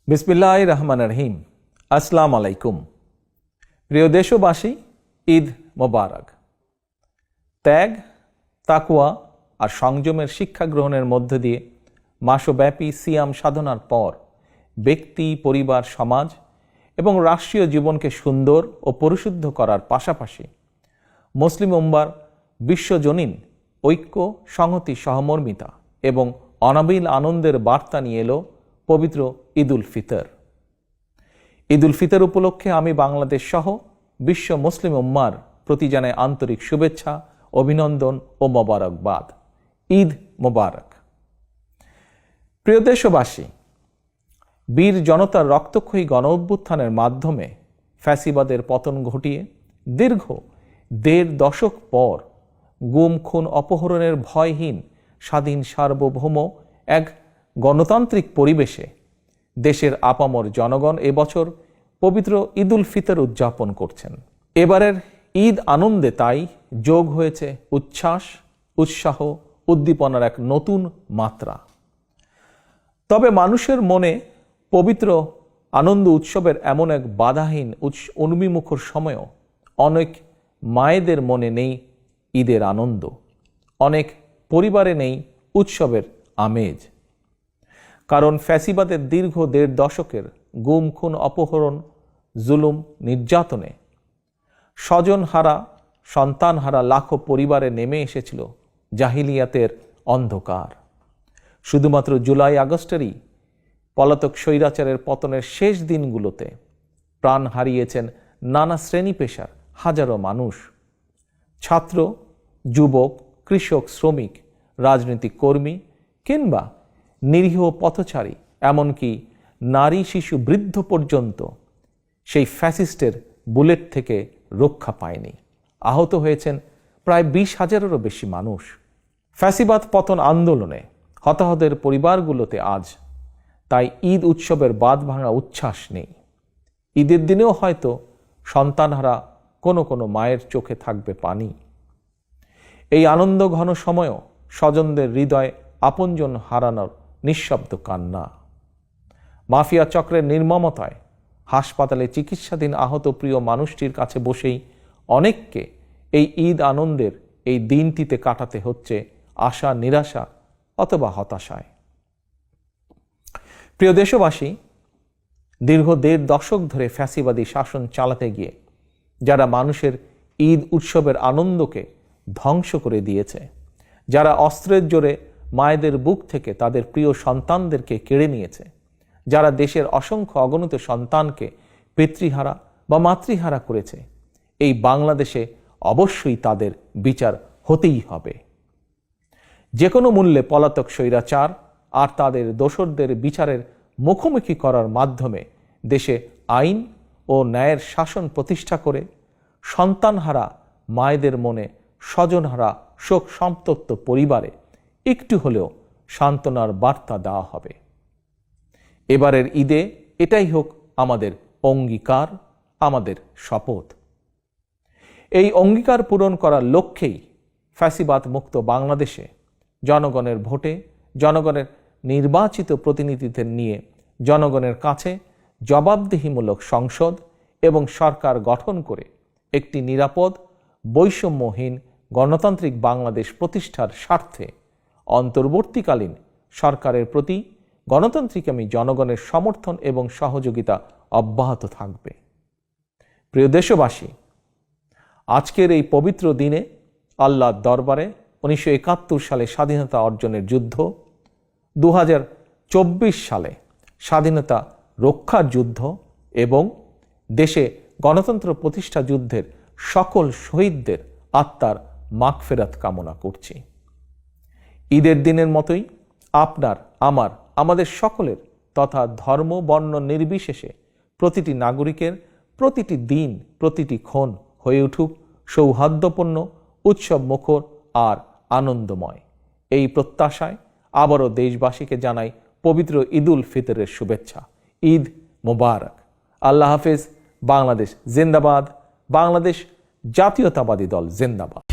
বিসমিল্লাহির রহমানির রহিম। আসসালামু আলাইকুম। প্রিয় দেশবাসী, ঈদ মোবারক। ত্যাগ, তাকওয়া আর সংযমের শিক্ষা গ্রহণের মধ্য দিয়ে মাসব্যাপী সিয়াম সাধনার পর ব্যক্তি, পরিবার, সমাজ এবং রাষ্ট্রীয় জীবনকে সুন্দর ও পরিশুদ্ধ করার পাশাপাশি মুসলিম উম্মার বিশ্বজনীন ঐক্য, সংহতি, সহমর্মিতা এবং অনাবিল আনন্দের বার্তা নিয়ে এলো পবিত্র ঈদ উল ফিতর। ঈদ উল ফিতর উপলক্ষে আমি বাংলাদেশ সহ বিশ্ব মুসলিম উম্মার প্রতি জানাই আন্তরিক শুভেচ্ছা, অভিনন্দন ও মোবারকবাদ। ঈদ মোবারক। প্রিয় দেশবাসী, বীর জনতার রক্তক্ষয়ী গণ অভ্যুত্থানের মাধ্যমে ফ্যাসিবাদের পতন ঘটিয়ে দীর্ঘ ১.৫ দশক পর গুম, খুন, অপহরণের ভয়হীন স্বাধীন সার্বভৌম এক গণতান্ত্রিক পরিবেশে দেশের আপামর জনগণ এবছর পবিত্র ঈদ উল ফিতর উদযাপন করছেন। এবারের ঈদ আনন্দে তাই যোগ হয়েছে উচ্ছ্বাস, উৎসাহ, উদ্দীপনার এক নতুন মাত্রা। তবে মানুষের মনে পবিত্র আনন্দ উৎসবের এমন এক বাধাহীন উন্মিমুখর সময়ও অনেক মায়েদের মনে নেই ঈদের আনন্দ, অনেক পরিবারে নেই উৎসবের আমেজ। কারণ ফ্যাসিবাদের দীর্ঘ ১.৫ দশকের গুম, খুন, অপহরণ, জুলুম, নির্যাতনে স্বজনহারা, সন্তানহারা লাখো পরিবারে নেমে এসেছিল জাহিলিয়াতের অন্ধকার। শুধুমাত্র জুলাই আগস্টেরই পলাতক স্বৈরাচারের পতনের শেষ দিনগুলোতে প্রাণ হারিয়েছেন নানা শ্রেণী পেশার হাজারো মানুষ। ছাত্র, যুবক, কৃষক, শ্রমিক, রাজনৈতিক কর্মী কিংবা নিরীহ পথচারী, এমনকি নারী, শিশু, বৃদ্ধ পর্যন্ত সেই ফ্যাসিস্টের বুলেট থেকে রক্ষা পায়নি। আহত হয়েছেন প্রায় ২০,০০০-এরও বেশি মানুষ। ফ্যাসিবাদ পতন আন্দোলনে হতাহতের পরিবারগুলোতে আজ তাই ঈদ উৎসবের বাঁধ ভাঙা উচ্ছ্বাস নেই। ঈদের দিনেও হয়তো সন্তানহারা কোনো কোনো মায়ের চোখে থাকবে পানি। এই আনন্দ ঘন সময়ও স্বজনদের হৃদয়ে আপনজন হারানোর নিঃশব্দ কান্না। মাফিয়া চক্রের নির্মমতায় হাসপাতালে চিকিৎসাধীন আহত প্রিয় মানুষটির কাছে বসেই অনেককে এই ঈদ আনন্দের এই দিনটিতে কাটাতে হচ্ছে আশা, নিরাশা অথবা হতাশায়। প্রিয় দেশবাসী, দীর্ঘ ১.৫ দশক ধরে ফ্যাসিবাদী শাসন চালাতে গিয়ে যারা মানুষের ঈদ উৎসবের আনন্দকে ধ্বংস করে দিয়েছে, যারা অস্ত্রের জোরে মায়েদের বুক থেকে তাদের প্রিয় সন্তানদেরকে কেড়ে নিয়েছে, যারা দেশের অসংখ্য অগণিত সন্তানকে পিতৃহারা বা মাতৃহারা করেছে, এই বাংলাদেশে অবশ্যই তাদের বিচার হতেই হবে। যে কোনো মূল্যে পলাতক স্বৈরাচার আর তাদের দোসরদের বিচারের মুখোমুখি করার মাধ্যমে দেশে আইন ও ন্যায়ের শাসন প্রতিষ্ঠা করে সন্তানহারা মায়েদের মনে, স্বজনহারা শোক সন্তপ্ত পরিবারে একটু হলেও সান্ত্বনার বার্তা দেওয়া হবে। এবারের ঈদে এটাই হোক আমাদের অঙ্গীকার, আমাদের শপথ। এই অঙ্গীকার পূরণ করার লক্ষ্যেই ফ্যাসিবাদ মুক্ত বাংলাদেশে জনগণের ভোটে, জনগণের নির্বাচিত প্রতিনিধিদের নিয়ে জনগণের কাছে জবাবদিহিমূলক সংসদ এবং সরকার গঠন করে একটি নিরাপদ, বৈষম্যহীন গণতান্ত্রিক বাংলাদেশ প্রতিষ্ঠার স্বার্থে অন্তর্বর্তীকালীন সরকারের প্রতি গণতান্ত্রিকামী জনগণের সমর্থন এবং সহযোগিতা অব্যাহত থাকবে। প্রিয় দেশবাসী, আজকের এই পবিত্র দিনে আল্লাহর দরবারে ১৯৭১ সালে স্বাধীনতা অর্জনের যুদ্ধ, ২০২৪ সালে স্বাধীনতা রক্ষার যুদ্ধ এবং দেশে গণতন্ত্র প্রতিষ্ঠা যুদ্ধের সকল শহীদদের আত্মার মাগফিরাত কামনা করছি। ঈদের দিনের মতোই আপনার, আমাদের সকলের তথা ধর্ম, বর্ণ নির্বিশেষে প্রতিটি নাগরিকের প্রতিটি দিন, প্রতিটি ক্ষণ হয়ে উঠুক সৌহার্দ্যপূর্ণ, উৎসব মুখর আর আনন্দময়। এই প্রত্যাশায় আবারও দেশবাসীকে জানাই পবিত্র ঈদ উল ফিতরের শুভেচ্ছা। ঈদ মোবারক। আল্লাহ হাফেজ। বাংলাদেশ জিন্দাবাদ। বাংলাদেশ জাতীয়তাবাদী দল জিন্দাবাদ।